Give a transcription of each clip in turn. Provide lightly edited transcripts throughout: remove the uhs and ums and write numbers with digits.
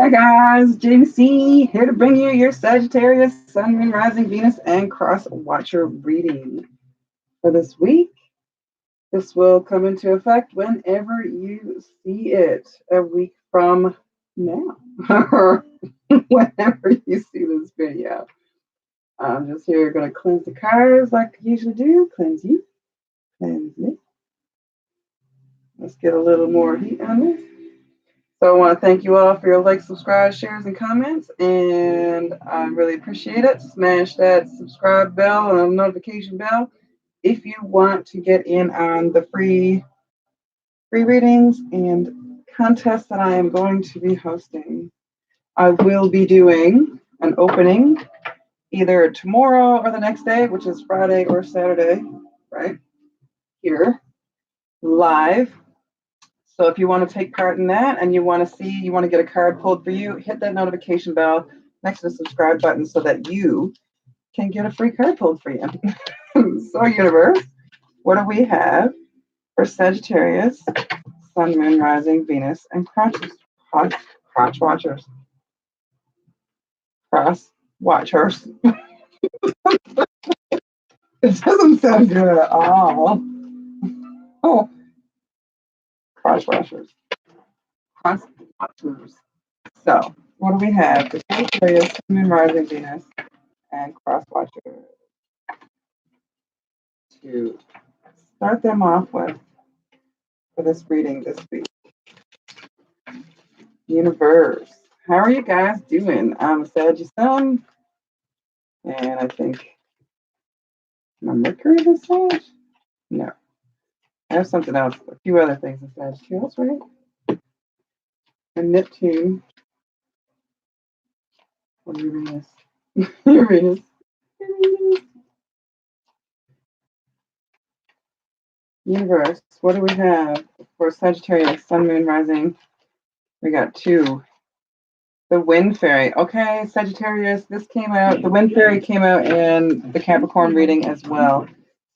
Hi guys, Jaimie C here to bring you your Sagittarius, Sun, Moon, Rising, Venus, and Cross Watcher reading for this week. This will come into effect whenever you see it, a week from now, or whenever you see this video. I'm just here going to cleanse the cards like I usually do. Cleanse you, cleanse me. Let's get a little more heat on this. So I want to thank you all for your likes, subscribe, shares, and comments, and I really appreciate it. Smash that subscribe bell and notification bell if you want to get in on the free readings and contests that I am going to be hosting. I will be doing an opening either tomorrow or the next day, which is Friday or Saturday, right here, live. So if you want to take part in that and you want to get a card pulled for you, hit that notification bell next to the subscribe button so that you can get a free card pulled for you. So universe, what do we have for Sagittarius, Sun, Moon, Rising, Venus, and crotch watchers? Cross watchers. It doesn't sound good at all. Oh, crotch watchers. Cross watchers. So, what do we have? The Sagittarius, Sun, Moon, Rising, Venus, and cross watchers to start them off with for this reading this week. Universe, how are you guys doing? I'm Sagittarius Sun, and I think my Mercury is Sag. No, I have something else. A few other things in Sagittarius, right? And Neptune. Or Uranus. Uranus. Universe, what do we have for Sagittarius, Sun, Moon, Rising? We got two. The Wind Fairy. Okay, Sagittarius, this came out. The Wind Fairy came out in the Capricorn reading as well.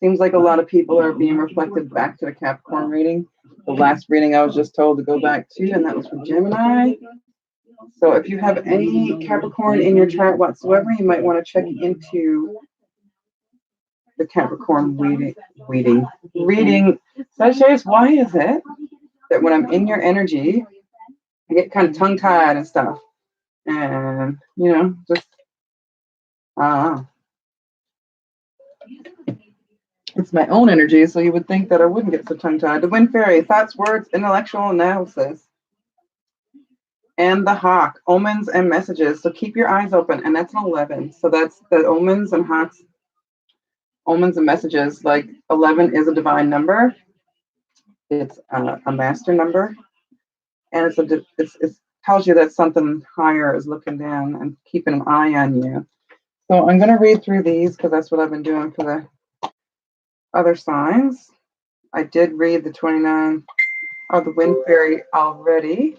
Seems like a lot of people are being reflected back to the Capricorn reading. The last reading I was just told to go back to, and that was for Gemini. So if you have any Capricorn in your chart whatsoever, you might want to check into the Capricorn reading. Sagittarius, why is it that when I'm in your energy, I get kind of tongue-tied and stuff? And, just, it's my own energy, so you would think that I wouldn't get so tongue-tied. The Wind Fairy, thoughts, words, intellectual analysis. And the Hawk, omens and messages. So keep your eyes open, and that's an 11. So that's the omens and hawks, omens and messages. Like 11 is a divine number. It's a master number, and it tells you that something higher is looking down and keeping an eye on you. So I'm going to read through these because that's what I've been doing for the other signs. I did read the 29 of the Wind Fairy already.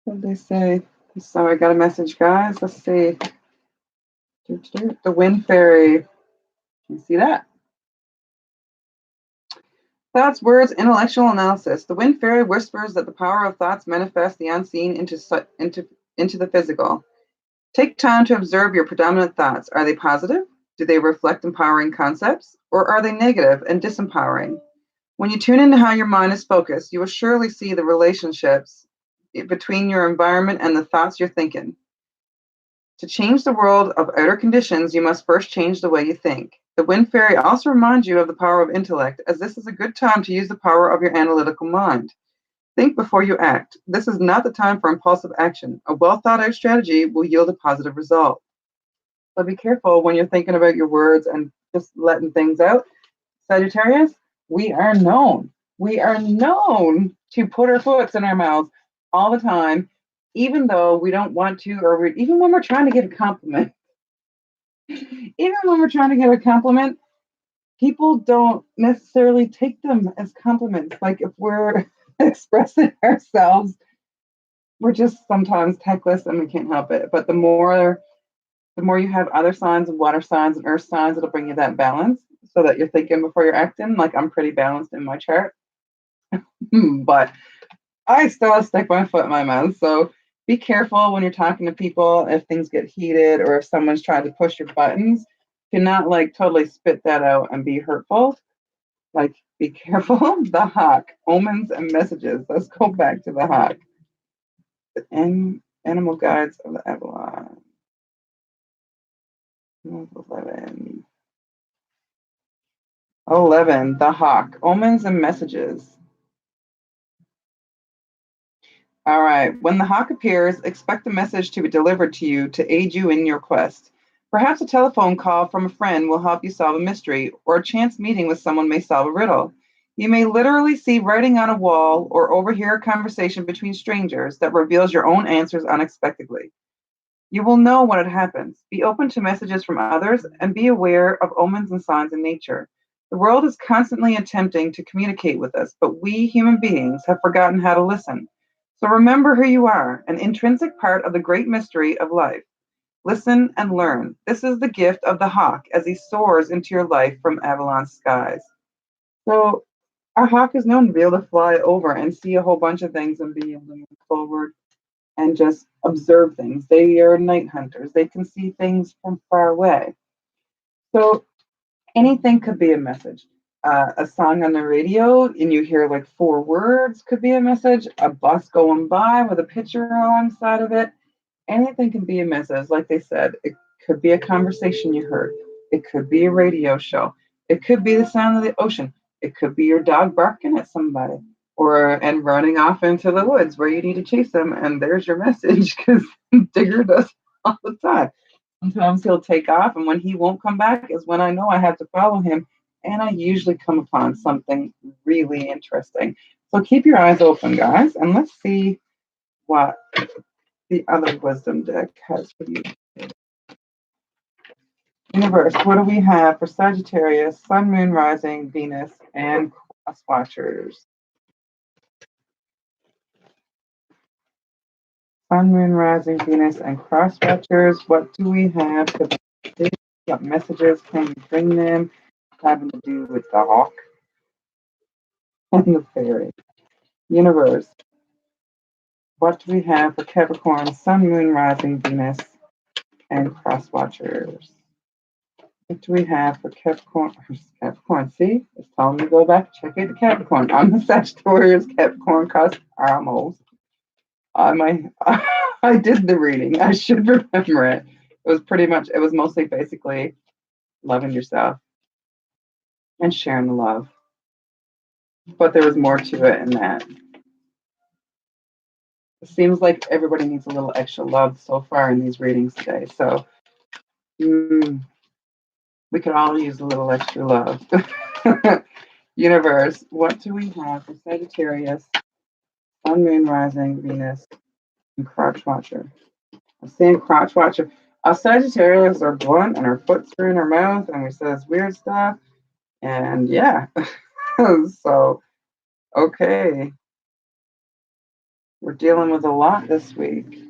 What did they say? So I got a message, guys. Let's see. The Wind Fairy. You see that? Thoughts, words, intellectual analysis. The Wind Fairy whispers that the power of thoughts manifests the unseen into the physical. Take time to observe your predominant thoughts. Are they positive? Do they reflect empowering concepts? Or are they negative and disempowering? When you tune into how your mind is focused, you will surely see the relationships between your environment and the thoughts you're thinking. To change the world of outer conditions, you must first change the way you think. The Wind Fairy also reminds you of the power of intellect, as this is a good time to use the power of your analytical mind. Think before you act. This is not the time for impulsive action. A well-thought-out strategy will yield a positive result. So be careful when you're thinking about your words and just letting things out. Sagittarius, we are known to put our foot in our mouths all the time, even though we don't want to, or even when we're trying to give a compliment. Even when we're trying to give a compliment, people don't necessarily take them as compliments. Like if we're expressing ourselves, we're just sometimes tactless and we can't help it. But the more you have other signs and water signs and earth signs, it'll bring you that balance so that you're thinking before you're acting. Like I'm pretty balanced in my chart. But I still stick my foot in my mouth. So be careful when you're talking to people if things get heated or if someone's trying to push your buttons. Do not like totally spit that out and be hurtful. Like, be careful. The hawk, omens and messages. Let's go back to the hawk. And animal guides of the Avalon. 11. 11. The hawk, omens and messages. All right. When the hawk appears, expect a message to be delivered to you to aid you in your quest. Perhaps a telephone call from a friend will help you solve a mystery, or a chance meeting with someone may solve a riddle. You may literally see writing on a wall or overhear a conversation between strangers that reveals your own answers unexpectedly. You will know when it happens. Be open to messages from others and be aware of omens and signs in nature. The world is constantly attempting to communicate with us, but we human beings have forgotten how to listen. So remember who you are, an intrinsic part of the great mystery of life. Listen and learn. This is the gift of the hawk as he soars into your life from Avalon skies. So, our hawk is known to be able to fly over and see a whole bunch of things and be able to move forward and just observe things. They are night hunters. They can see things from far away. So anything could be a message. A song on the radio and you hear like 4 words could be a message. A bus going by with a picture alongside of it. Anything can be a message. Like they said, it could be a conversation you heard. It could be a radio show. It could be the sound of the ocean. It could be your dog barking at somebody or and running off into the woods where you need to chase them. And there's your message because Digger does all the time. Sometimes he'll take off, and when he won't come back is when I know I have to follow him. And I usually come upon something really interesting. So keep your eyes open, guys, and let's see what the other wisdom deck has for you. Universe, what do we have for Sagittarius, Sun, Moon, Rising, Venus, and Cross Watchers? Sun, Moon, Rising, Venus, and Cross Watchers. What do we have for them? What messages can we bring them having to do with the hawk and the fairy? Universe, what do we have for Capricorn, Sun, Moon, Rising, Venus, and Cross Watchers? What do we have for Capricorn? Capricorn, see? It's telling me to go back and check it. Capricorn. I'm the Sagittarius Capricorn cusp almost. I did the reading. I should remember it. It was mostly basically loving yourself and sharing the love. But there was more to it in that. It seems like everybody needs a little extra love so far in these readings today. So we could all use a little extra love. Universe, what do we have for Sagittarius, Sun, Moon, Rising, Venus, and Crotch Watcher? I'm seeing Crotch Watcher. Our Sagittarius are blunt and our foot's are in our mouth and we says weird stuff. And yeah. So, okay. We're dealing with a lot this week.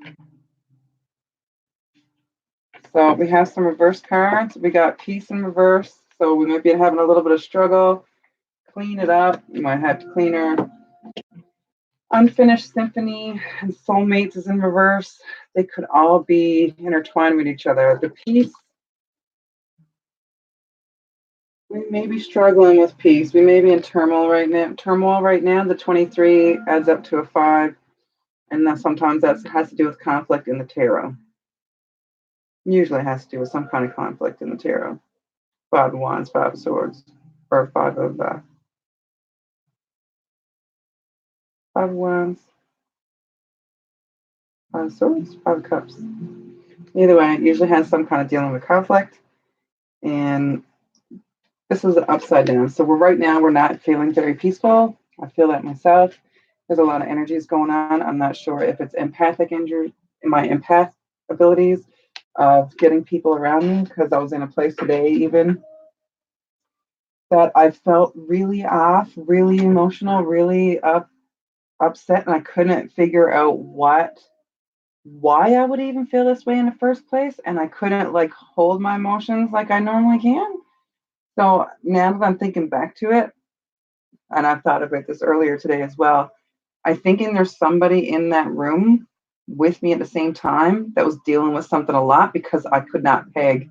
So we have some reverse cards. We got peace in reverse. So we might be having a little bit of struggle. Clean it up. You might have to clean her. Unfinished symphony and soulmates is in reverse. They could all be intertwined with each other. The peace, we may be struggling with peace. We may be in turmoil right now. The 23 adds up to a 5. And then sometimes that has to do with conflict in the tarot. Usually it has to do with some kind of conflict in the tarot. 5 of Wands, 5 of Swords, or 5 of 5 of Wands, 5 of Swords, 5 of Cups. Either way, it usually has some kind of dealing with conflict. And this is upside down. So right now we're not feeling very peaceful. I feel that myself. There's a lot of energies going on. I'm not sure if it's empathic injury, my empath abilities of getting people around me, because I was in a place today even that I felt really off, really emotional, really upset, and I couldn't figure out why I would even feel this way in the first place, and I couldn't like hold my emotions like I normally can. So now that I'm thinking back to it, and I've thought about this earlier today as well, I think there's somebody in that room with me at the same time that was dealing with something a lot, because I could not peg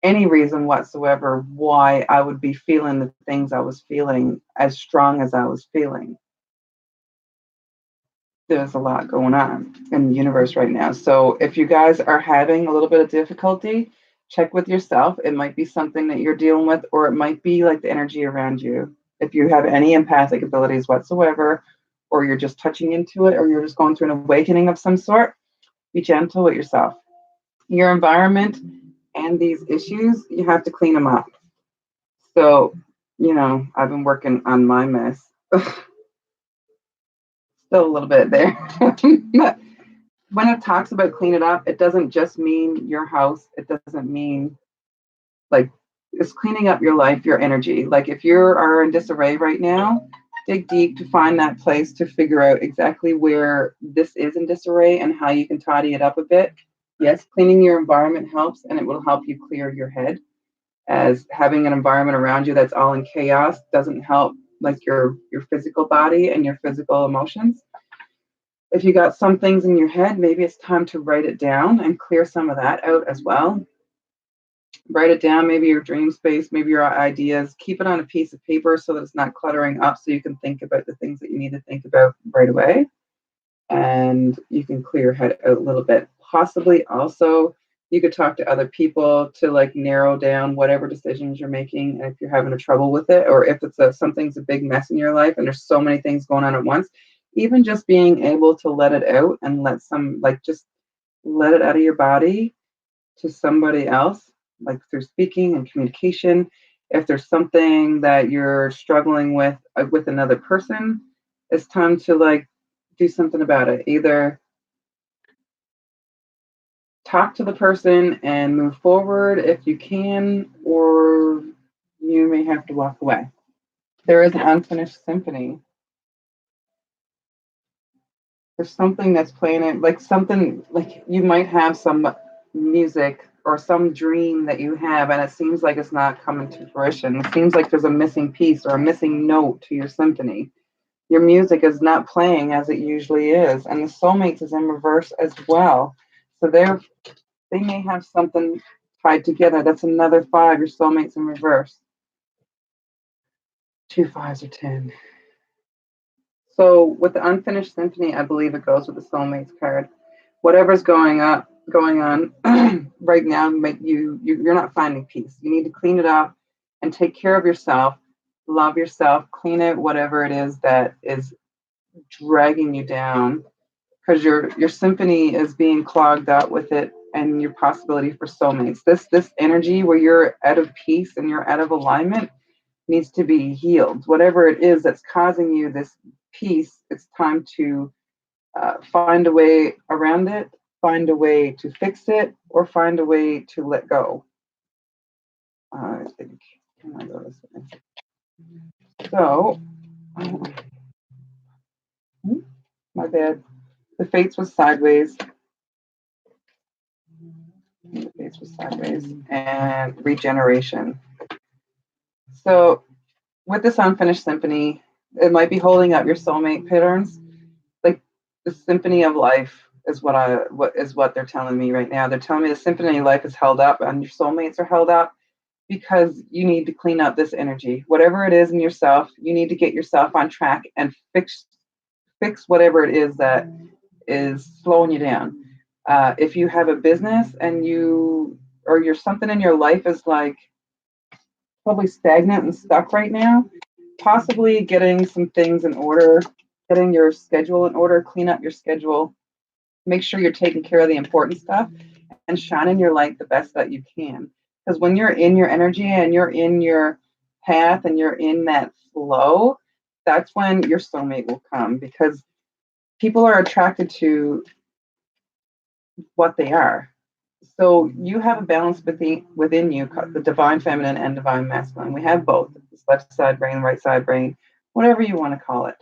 any reason whatsoever why I would be feeling the things I was feeling as strong as I was feeling. There's a lot going on in the universe right now. So if you guys are having a little bit of difficulty, check with yourself. It might be something that you're dealing with, or it might be like the energy around you. If you have any empathic abilities whatsoever, or you're just touching into it, or you're just going through an awakening of some sort, be gentle with yourself. Your environment and these issues, you have to clean them up. So, I've been working on my mess. Still a little bit there. When it talks about clean it up, it doesn't just mean your house. It doesn't mean like it's cleaning up your life, your energy. Like if you are in disarray right now, dig deep to find that place to figure out exactly where this is in disarray and how you can tidy it up a bit. Yes, cleaning your environment helps, and it will help you clear your head, as having an environment around you that's all in chaos doesn't help like your physical body and your physical emotions. If you got some things in your head, maybe it's time to write it down and clear some of that out as well. Write it down, maybe your dream space, maybe your ideas. Keep it on a piece of paper so that it's not cluttering up, so you can think about the things that you need to think about right away. And you can clear your head out a little bit. Possibly also, you could talk to other people to like narrow down whatever decisions you're making. And if you're having a trouble with it, or if something's a big mess in your life and there's so many things going on at once, even just being able to let it out and just let it out of your body to somebody else, like through speaking and communication. If there's something that you're struggling with another person, it's time to like do something about it. Either talk to the person and move forward if you can, or you may have to walk away. There is an unfinished symphony. There's something that's playing it, like something like you might have some music or some dream that you have, and it seems like it's not coming to fruition. It seems like there's a missing piece or a missing note to your symphony. Your music is not playing as it usually is, and the soulmates is in reverse as well. So they may have something tied together. That's another 5. Your soulmates in reverse. 2 5s are 10. So with the unfinished symphony, I believe it goes with the soulmates card. Whatever's going on right now, you're not finding peace. You need to clean it up and take care of yourself. Love yourself. Clean out whatever it is that is dragging you down, because your symphony is being clogged up with it, and your possibility for soulmates. This energy where you're out of peace and you're out of alignment needs to be healed. Whatever it is that's causing you this peace, it's time to find a way around it, find a way to fix it, or find a way to let go. I think. Can I go this way? So, my bad. The Fates was sideways. The Fates was sideways. And Regeneration. So, with this unfinished symphony, it might be holding up your soulmate patterns. Like the symphony of life is what they're telling me right now. They're telling me the symphony of life is held up and your soulmates are held up because you need to clean up this energy. Whatever it is in yourself, you need to get yourself on track and fix whatever it is that is slowing you down. If you have a business and you're something in your life is like probably stagnant and stuck right now, possibly getting some things in order, getting your schedule in order, clean up your schedule, make sure you're taking care of the important stuff, and shining your light the best that you can. Because when you're in your energy and you're in your path and you're in that flow, that's when your soulmate will come, because people are attracted to what they are. So you have a balance within you, the divine feminine and divine masculine. We have both, this left side brain, right side brain, whatever you want to call it.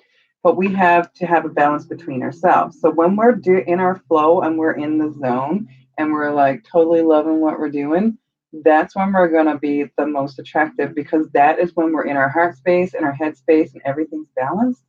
But we have to have a balance between ourselves. So when we're in our flow and we're in the zone and we're like totally loving what we're doing, that's when we're going to be the most attractive, because that is when we're in our heart space and our head space and everything's balanced.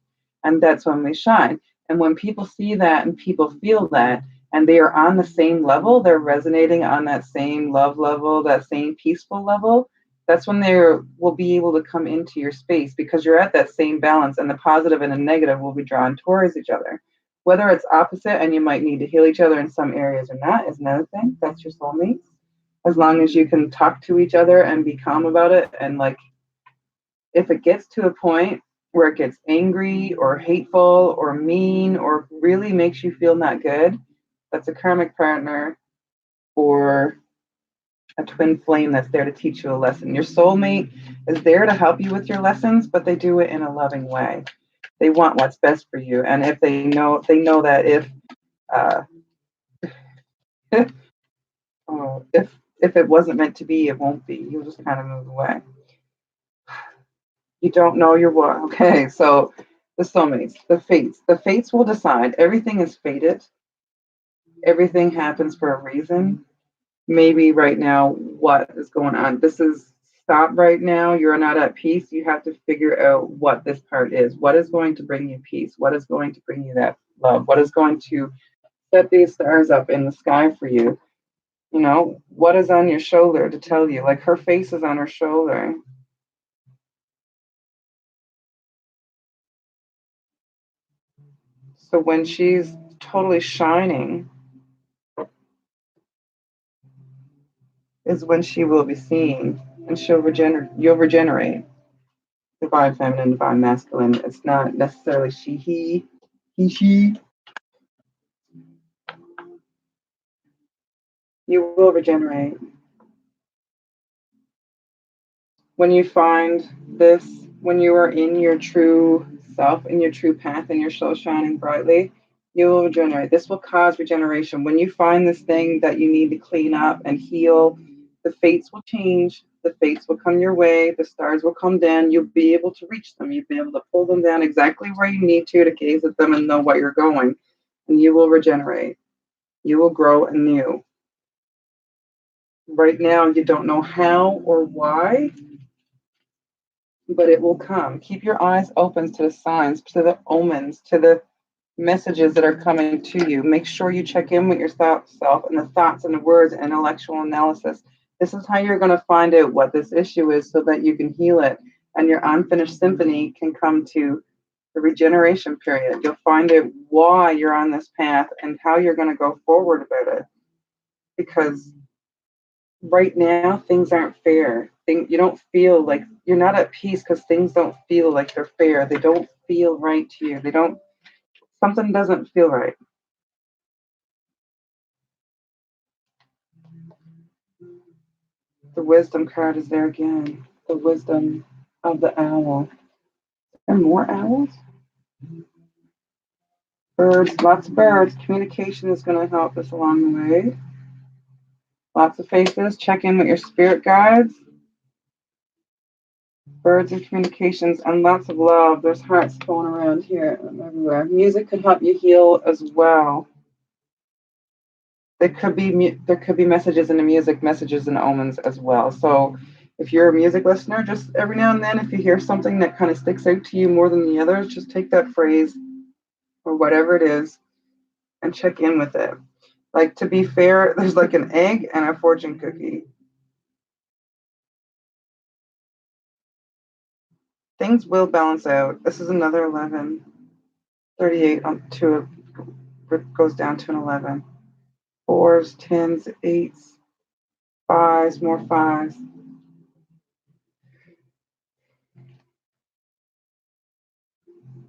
And that's when we shine. And when people see that and people feel that, and they are on the same level, they're resonating on that same love level, that same peaceful level, that's when they will be able to come into your space, because you're at that same balance, and the positive and the negative will be drawn towards each other. Whether it's opposite and you might need to heal each other in some areas or not is another thing. That's your soulmates. As long as you can talk to each other and be calm about it, and like, if it gets to a point where it gets angry or hateful or mean or really makes you feel not good, that's a karmic partner or a twin flame that's there to teach you a lesson. Your soulmate is there to help you with your lessons, but they do it in a loving way. They want what's best for you, and if they know that uh, if it wasn't meant to be, it won't be. You'll just kind of move away. You don't know your what. Okay, so the soulmates, the fates will decide. Everything is fated. Everything happens for a reason. Maybe right now, what is going on? This is stop right now. You're not at peace. You have to figure out what this part is. What is going to bring you peace? What is going to bring you that love? What is going to set these stars up in the sky for you? You know, what is on your shoulder to tell you? Like, her face is on her shoulder. So when she's totally shining is when she will be seen, and you'll regenerate. Divine feminine, divine masculine. It's not necessarily he, she. You will regenerate. When you find this, when you are in your true self, in your true path, and your soul shining brightly, you will regenerate. This will cause regeneration. When you find this thing that you need to clean up and heal, the fates will change. The fates will come your way. The stars will come down. You'll be able to reach them. You'll be able to pull them down exactly where you need to gaze at them and know what you're going. And you will regenerate. You will grow anew. Right now, you don't know how or why, but it will come. Keep your eyes open to the signs, to the omens, to the messages that are coming to you. Make sure you check in with your self and the thoughts and the words and intellectual analysis. This is how you're going to find out what this issue is so that you can heal it, and your unfinished symphony can come to the regeneration period. You'll find out why you're on this path and how you're going to go forward about it. Because right now things aren't fair. You don't feel like you're not at peace because things don't feel like they're fair. They don't feel right to you. Something doesn't feel right. The wisdom card is there again. The wisdom of the owl. And more owls? Birds, lots of birds. Communication is going to help us along the way. Lots of faces. Check in with your spirit guides. Birds and communications, and lots of love. There's hearts going around here and everywhere. Music could help you heal as well. There could be messages in the music, messages in omens as well. So if you're a music listener, just every now and then, if you hear something that kind of sticks out to you more than the others, just take that phrase or whatever it is and check in with it. Like, to be fair, there's like an egg and a fortune cookie. Things will balance out. This is another 11. 38 goes down to an 11. Fours, tens, eights, fives, more fives.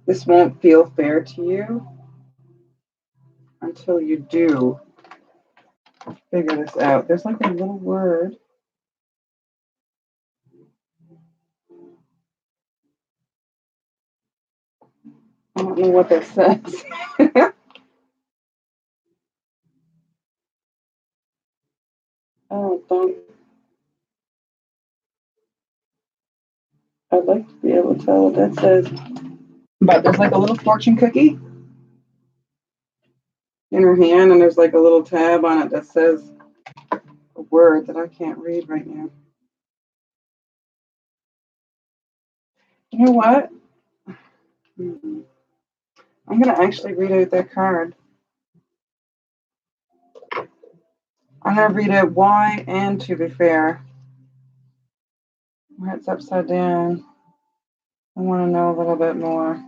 This won't feel fair to you until you do figure this out. There's like a little word. I don't know what that says. Don't. I'd like to be able to tell what that says. But there's like a little fortune cookie in her hand, and there's like a little tab on it that says a word that I can't read right now. You know what? I'm going to actually read out that card. I'm going to read it why and to be fair. Where it's upside down. I want to know a little bit more.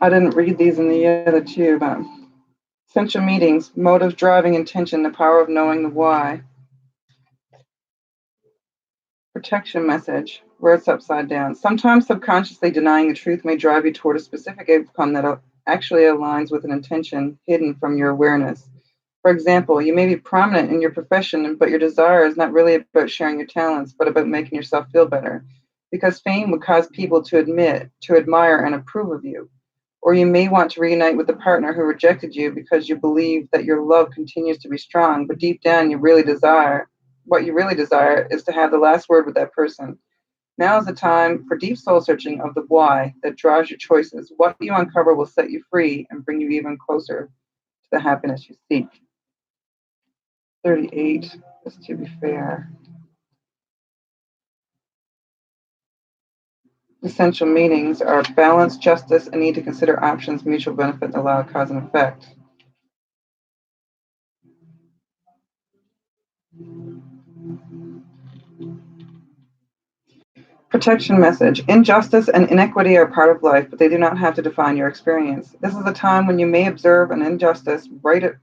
I didn't read these in the other two, but essential meetings, motive, driving, intention, the power of knowing the why. Protection message, where it's upside down. Sometimes subconsciously denying the truth may drive you toward a specific outcome that actually aligns with an intention hidden from your awareness. For example, you may be prominent in your profession, but your desire is not really about sharing your talents, but about making yourself feel better. Because fame would cause people to admire, and approve of you. Or you may want to reunite with the partner who rejected you because you believe that your love continues to be strong, but deep down what you really desire is to have the last word with that person. Now is the time for deep soul searching of the why that drives your choices. What you uncover will set you free and bring you even closer to the happiness you seek. 38, just to be fair. Essential meanings are balance, justice, and need to consider options, mutual benefit, and allow cause and effect. Protection message. Injustice and inequity are part of life, but they do not have to define your experience. This is a time when you may observe an injustice, right it,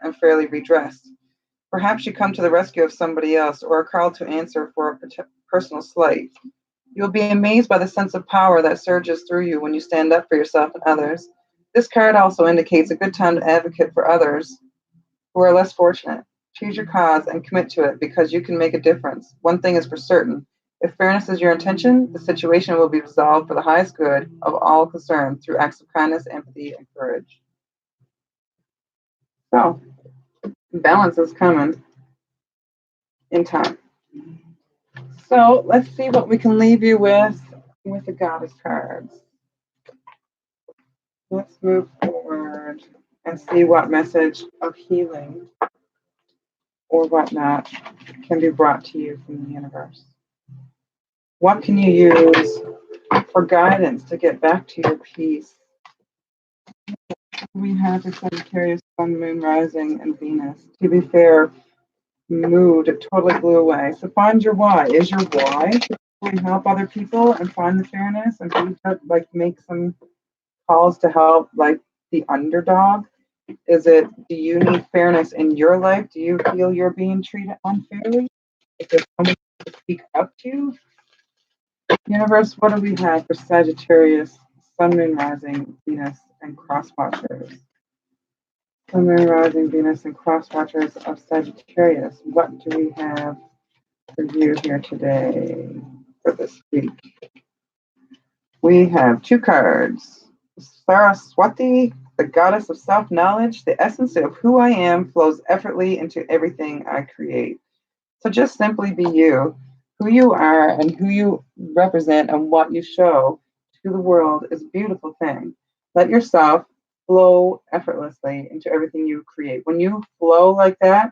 and fairly redress. Perhaps you come to the rescue of somebody else or are called to answer for a personal slight. You will be amazed by the sense of power that surges through you when you stand up for yourself and others. This card also indicates a good time to advocate for others who are less fortunate. Choose your cause and commit to it because you can make a difference. One thing is for certain. If fairness is your intention, the situation will be resolved for the highest good of all concerned through acts of kindness, empathy, and courage. So, balance is coming in time. So, let's see what we can leave you with the goddess cards. Let's move forward and see what message of healing or whatnot can be brought to you from the universe. What can you use for guidance to get back to your peace? We have the Sagittarius, Sun, Moon, Rising, and Venus. To be fair, mood totally blew away. So find your why. Is your why to really help other people and find the fairness and like make some calls to help like the underdog? Is it, do you need fairness in your life? Do you feel you're being treated unfairly? Is there someone to speak up to? Universe, what do we have for Sagittarius, Sun, Moon, Rising, Venus, and Cross Watchers? Sun, Moon, Rising, Venus, and Cross Watchers of Sagittarius. What do we have for you here today for this week? We have two cards. Saraswati, the goddess of self-knowledge. The essence of who I am flows effortlessly into everything I create. So just simply be you. Who you are and who you represent and what you show to the world is a beautiful thing. Let yourself flow effortlessly into everything you create. When you flow like that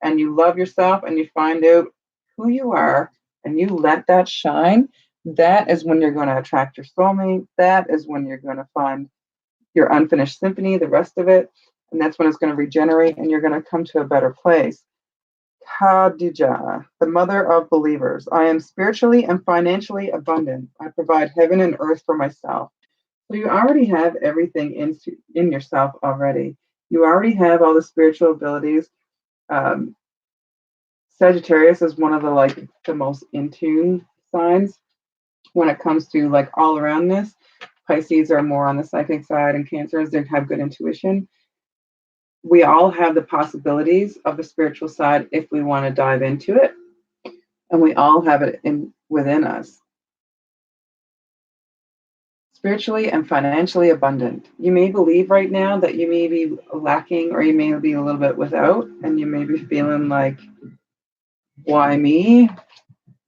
and you love yourself and you find out who you are and you let that shine, that is when you're going to attract your soulmate. That is when you're going to find your unfinished symphony, the rest of it. And that's when it's going to regenerate and you're going to come to a better place. Khadija, the mother of believers. I am spiritually and financially abundant. I provide heaven and earth for myself. So you already have everything in yourself already. You already have all the spiritual abilities. Sagittarius is one of the most in tune signs when it comes to like all aroundness. Pisces are more on the psychic side, and Cancers, they have good intuition. We all have the possibilities of the spiritual side if we want to dive into it, and we all have it within us. Spiritually and financially abundant. You may believe right now that you may be lacking or you may be a little bit without, and you may be feeling like, why me?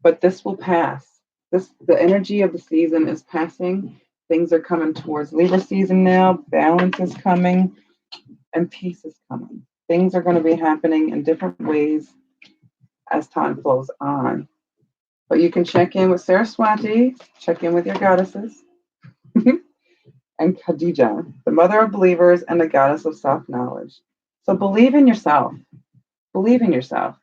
But this will pass. The energy of the season is passing. Things are coming towards Libra season now. Balance is coming and peace is coming. Things are going to be happening in different ways as time flows on. But you can check in with Saraswati, check in with your goddesses, and Khadija, the mother of believers and the goddess of self knowledge. So believe in yourself. Believe in yourself.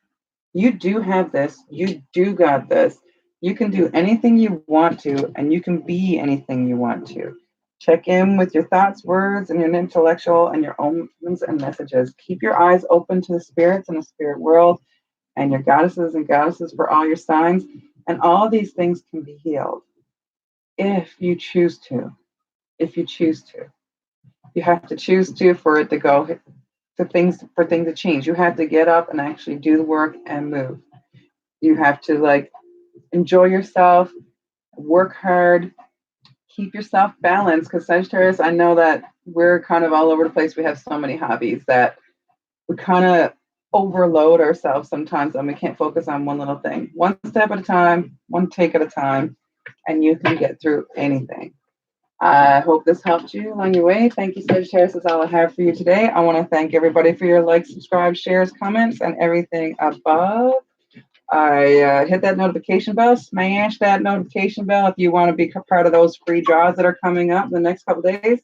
You do have this. You do got this. You can do anything you want to, and you can be anything you want to. Check in with your thoughts, words, and your intellectual and your omens and messages. Keep your eyes open to the spirits and the spirit world and your goddesses for all your signs. And all of these things can be healed if you choose to. If you choose to. You have to choose to for it to go for things to change. You have to get up and actually do the work and move. You have to enjoy yourself, work hard, keep yourself balanced. Because Sagittarius, I know that we're kind of all over the place. We have so many hobbies that we kind of overload ourselves sometimes, and we can't focus on one little thing. One step at a time, one take at a time, and you can get through anything. I hope this helped you along your way. Thank you, Sagittarius. That's all I have for you today. I want to thank everybody for your likes, subscribe, shares, comments, and everything above. I hit that notification bell, smash that notification bell if you want to be part of those free draws that are coming up in the next couple of days.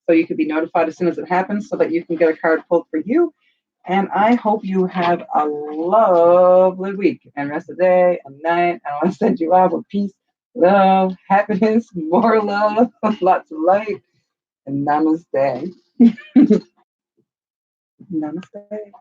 So you can be notified as soon as it happens so that you can get a card pulled for you. And I hope you have a lovely week and rest of the day and night. I want to send you out with peace, love, happiness, more love, lots of light, and namaste. Namaste.